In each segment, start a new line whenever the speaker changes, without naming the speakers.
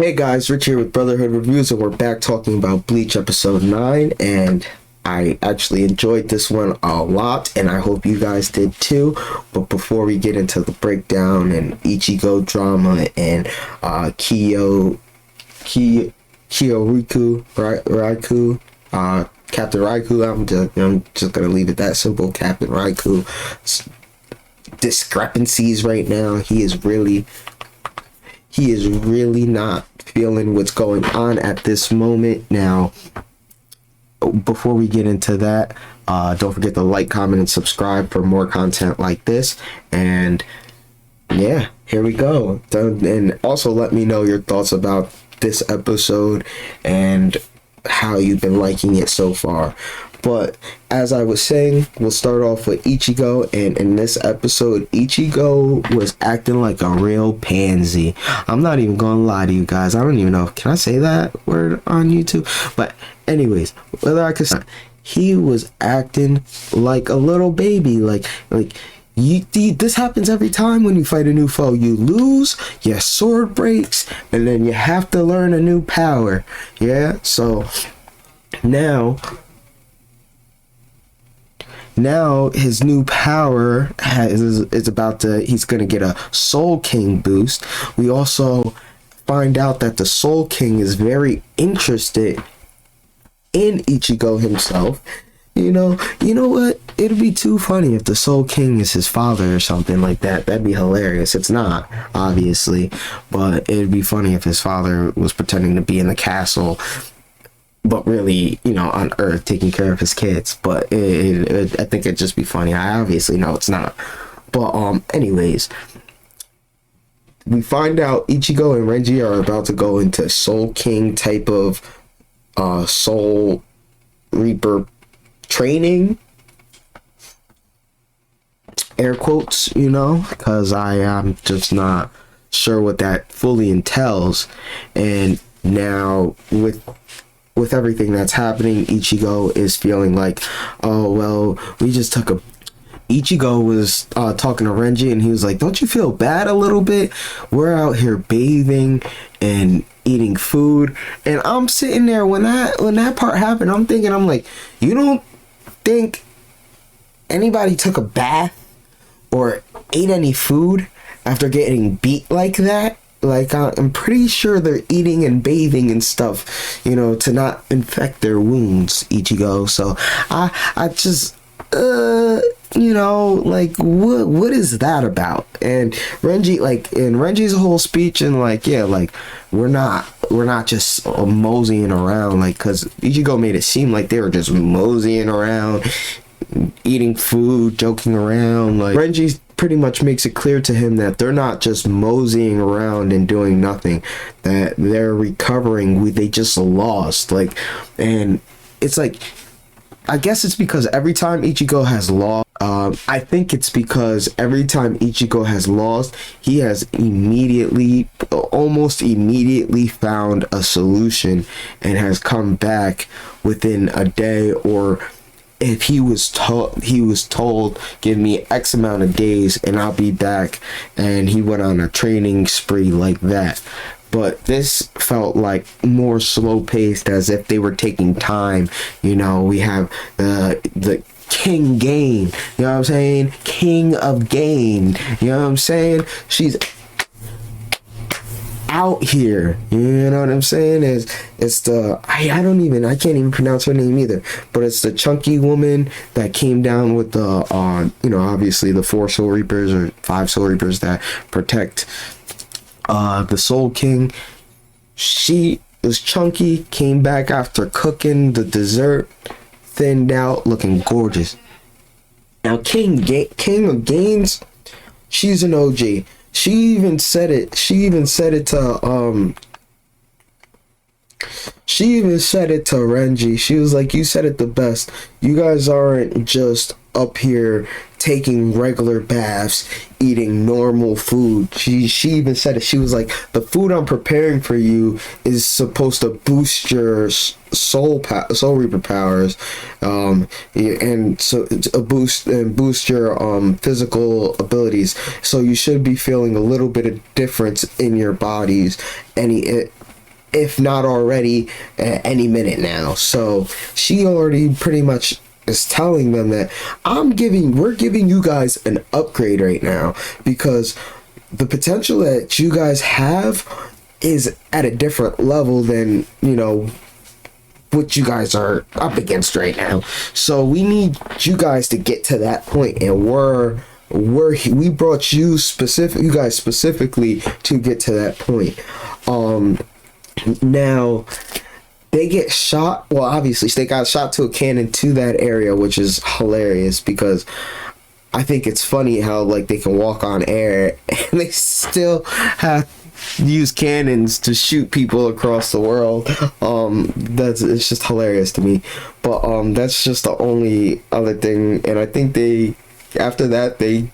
Hey guys, Rich here with Brotherhood Reviews, and we're back talking about Bleach episode 9, and I actually enjoyed this one a lot, and I hope you guys did too. But before we get into the breakdown and Ichigo drama and Kyoriko Raikou, Captain Raikou, I'm just gonna leave it that simple. Captain Raikou discrepancies right now. He is really not feeling what's going on at this moment. Now, before we get into that, don't forget to like, comment, and subscribe for more content like this. And yeah, here we go. And also let me know your thoughts about this episode and how you've been liking it so far. But as I was saying, we'll start off with Ichigo, and in this episode, Ichigo was acting like a real pansy. I'm not even gonna lie to you guys. I don't even know. Can I say that word on YouTube? But anyways, whether I could, he was acting like a little baby. This happens every time when you fight a new foe. You lose, your sword breaks, and then you have to learn a new power. Yeah, so now his new power he's gonna get a Soul King boost. We also find out that the Soul King is very interested in Ichigo himself. You know what? It'd be too funny if the Soul King is his father or something like that. That'd be hilarious. It's not, obviously, but it'd be funny if his father was pretending to be in the castle, but really, on Earth, taking care of his kids. But I think it'd just be funny. I obviously know it's not. But anyways, we find out Ichigo and Renji are about to go into Soul King type of Soul Reaper training, air quotes, because I am just not sure what that fully entails. And now with everything that's happening, Ichigo is feeling like, oh well, Ichigo was talking to Renji, and he was like, don't you feel bad a little bit? We're out here bathing and eating food. And I'm sitting there when that part happened, I'm thinking, I'm like, you don't think anybody took a bath or ate any food after getting beat like that? Like, I'm pretty sure they're eating and bathing and stuff, to not infect their wounds, Ichigo. So I just, what is that about? And Renji, in Renji's whole speech, and we're not just moseying around, because Ichigo made it seem like they were just moseying around, eating food, joking around. Renji pretty much makes it clear to him that they're not just moseying around and doing nothing, that they're recovering. They just lost. And it's I guess it's because every time Ichigo has lost, I think it's because every time Ichigo has lost, he has almost immediately found a solution and has come back within a day. Or if he was told, give me X amount of days and I'll be back, and he went on a training spree like that. But this felt like more slow paced, as if they were taking time. We have the King Gain, you know what I'm saying? King of Gain, you know what I'm saying? She's out here, you know what I'm saying? It's the I can't even pronounce her name either, but it's the chunky woman that came down with the obviously the 4 Soul Reapers or 5 Soul Reapers that protect the Soul King. She was chunky, came back after cooking the dessert, thinned out, looking gorgeous. Now King of Gains, she's an OG. She even said it to Renji. She was like, you said it the best. You guys aren't just up here taking regular baths, eating normal food. She even said it. She was like, the food I'm preparing for you is supposed to boost your soul reaper powers, and so a boost your physical abilities. So you should be feeling a little bit of difference in your bodies. if not already, at any minute now. So she already pretty much is telling them that we're giving you guys an upgrade right now, because the potential that you guys have is at a different level than, you know, what you guys are up against right now. So we need you guys to get to that point, and we brought you guys specifically to get to that point. Now they get shot. Well, obviously they got shot to a cannon to that area, which is hilarious, because I think it's funny how, like, they can walk on air and they still have use cannons to shoot people across the world. It's just hilarious to me. But that's just the only other thing, and I think after that they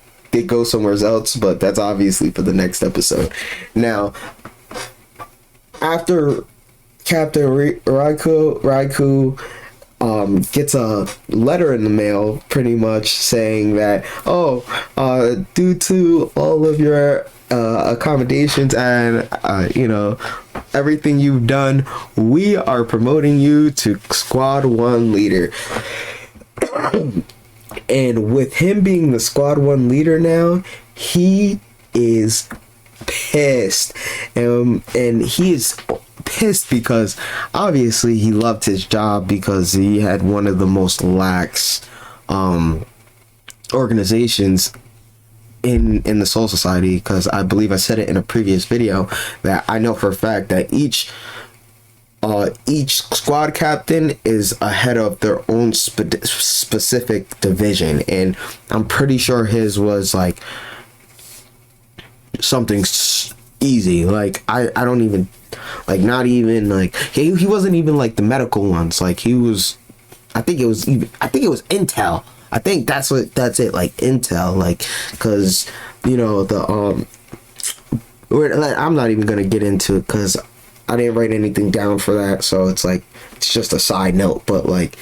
go somewhere else, but that's obviously for the next episode. Now, after Captain Raikou gets a letter in the mail, pretty much saying that, due to all of your accommodations and you know, everything you've done, we are promoting you to Squad 1 leader. And with him being the Squad 1 leader now, he is pissed, and he is pissed because obviously he loved his job, because he had one of the most lax organizations in the Soul Society. Because I believe I said it in a previous video that I know for a fact that each squad captain is ahead of their own specific division, and I'm pretty sure his was like something easy. Like I don't even, like, not even like he wasn't even like the medical ones. Like he was, I think it was intel. I think that's it, like intel, like, because, you know, I'm not even gonna get into it because I didn't write anything down for that, so it's like, it's just a side note. But like,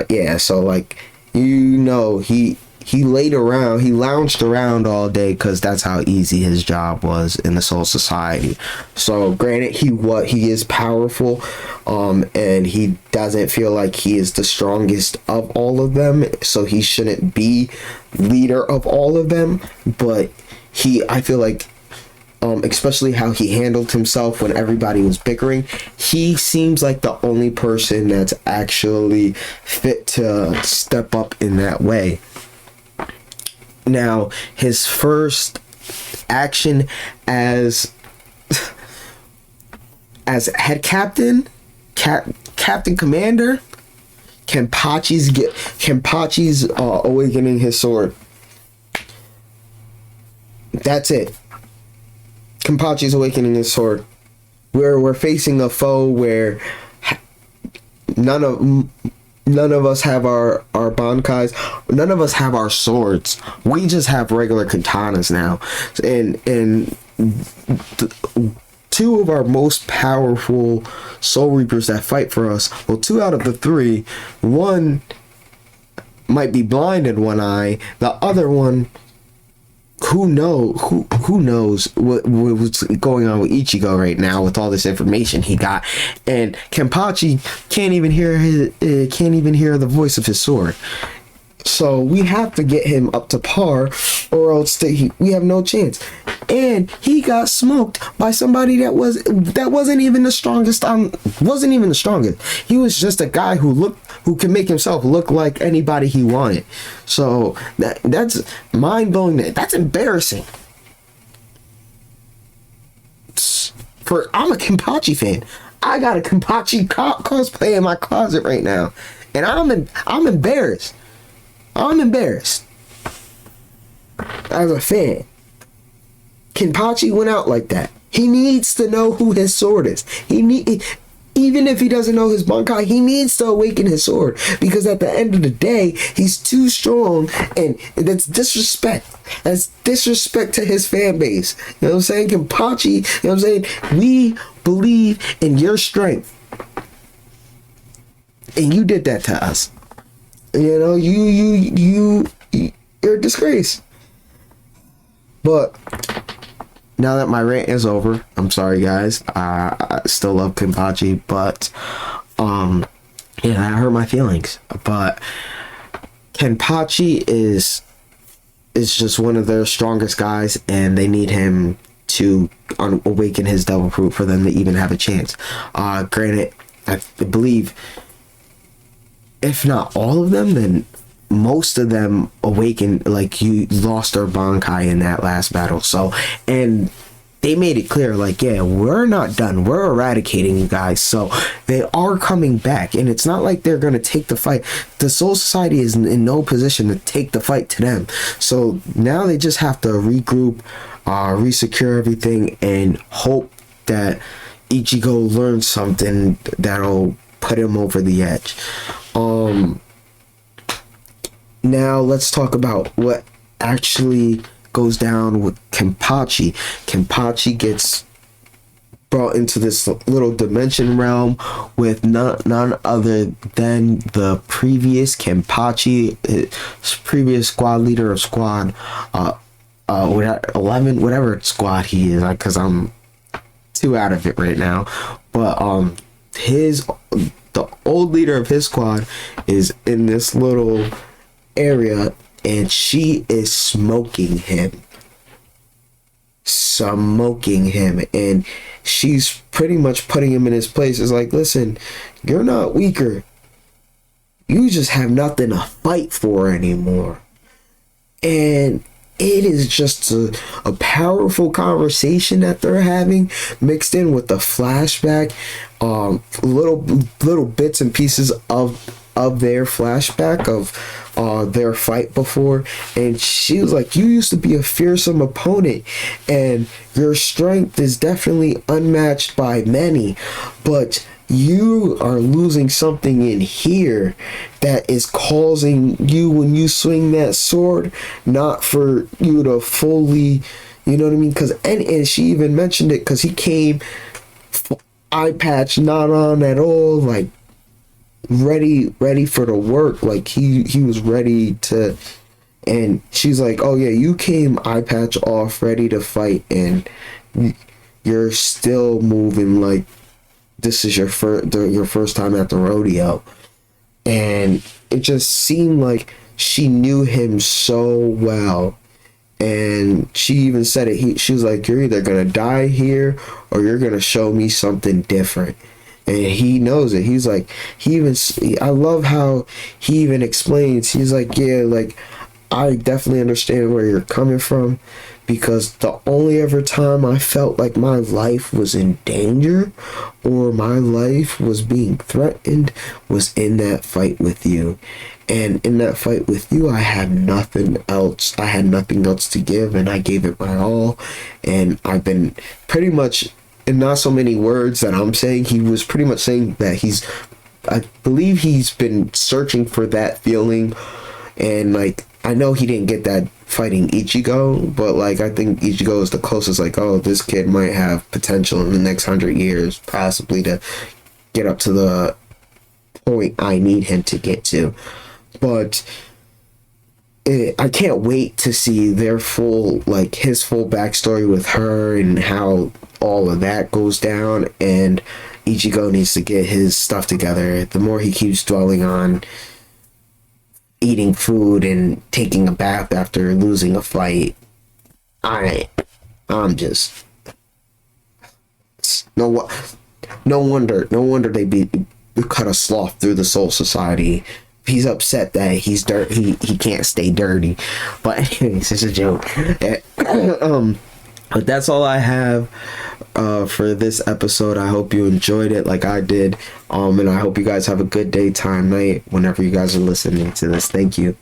yeah, so like, you know, he lounged around all day because that's how easy his job was in the Soul Society. So granted, he is powerful, and he doesn't feel like he is the strongest of all of them, so he shouldn't be leader of all of them. But I feel like, especially how he handled himself when everybody was bickering, he seems like the only person that's actually fit to step up in that way. Now, his first action as head captain, captain commander, Kenpachi's awakening his sword. That's it. Kenpachi's awakening his sword. We're facing a foe where none of us have our bankais. None of us have our swords. We just have regular katanas now. And two of our most powerful Soul Reapers that fight for us, well, 2 out of the 3, one might be blind in one eye. The other one, who knows what's going on with Ichigo right now with all this information he got. And Kenpachi can't even hear the voice of his sword. So we have to get him up to par, or else we have no chance. And he got smoked by somebody that wasn't even the strongest. Wasn't even the strongest. He was just a guy who can make himself look like anybody he wanted. So that's mind-blowing. That's embarrassing. I'm a Kenpachi fan. I got a Kenpachi cosplay in my closet right now, and I'm embarrassed. I'm embarrassed as a fan. Kenpachi went out like that. He needs to know who his sword is. Even if he doesn't know his Bankai, he needs to awaken his sword, because at the end of the day, he's too strong, and that's disrespect. That's disrespect to his fan base. You know what I'm saying? Kenpachi, you know what I'm saying? We believe in your strength, and you did that to us. You know, you're a disgrace. But now that my rant is over, I'm sorry guys, I still love Kenpachi, but yeah, that hurt my feelings. But Kenpachi is just one of their strongest guys, and they need him to awaken his devil fruit for them to even have a chance. Granted, I believe if not all of them, then most of them awakened, like, you lost their Bankai in that last battle. So, and they made it clear, like, yeah, we're not done, we're eradicating you guys. So they are coming back, and it's not like they're gonna take the fight. The Soul Society is in no position to take the fight to them. So now they just have to regroup, resecure everything, and hope that Ichigo learns something that'll put him over the edge. Now let's talk about what actually goes down with Kenpachi. Kenpachi gets brought into this little dimension realm with none other than the previous Kenpachi, previous squad leader of squad 11, whatever squad he is, because I'm too out of it right now. But the old leader of his squad is in this little area, and she is smoking him, and she's pretty much putting him in his place. It's like, listen, you're not weaker, you just have nothing to fight for anymore. And it is just a powerful conversation that they're having, mixed in with the flashback, little bits and pieces of their flashback of their fight before. And she was like, you used to be a fearsome opponent, and your strength is definitely unmatched by many, but you are losing something in here that is causing you, when you swing that sword, not for you to fully, you know what I mean? Because and she even mentioned it, because he came eye patch not on at all, like ready for the work, like he was ready to. And she's like, oh yeah, you came eye patch off, ready to fight, and you're still moving like this is your first time at the rodeo. And it just seemed like she knew him so well. And she even said it, she was like, you're either gonna die here or you're gonna show me something different. And he knows it. He's like, I love how he even explains, he's like, yeah, like, I definitely understand where you're coming from, because the only ever time I felt like my life was in danger or my life was being threatened was in that fight with you. And in that fight with you, I had nothing else. I had nothing else to give, and I gave it my all. And I've been pretty much, in not so many words that I'm saying, he was pretty much saying that I believe he's been searching for that feeling. And like, I know he didn't get that fighting Ichigo, but like, I think Ichigo is the closest, like, oh, this kid might have potential in the next 100 years, possibly, to get up to the point I need him to get to. But I can't wait to see their full, like, his full backstory with her and how all of that goes down. And Ichigo needs to get his stuff together. The more he keeps dwelling on eating food and taking a bath after losing a fight, I'm just no wonder they cut a sloth through the Soul Society. He's upset that he's dirty. He can't stay dirty. But anyways, it's a joke. But that's all I have for this episode. I hope you enjoyed it like I did. And I hope you guys have a good day, time, night, whenever you guys are listening to this. Thank you.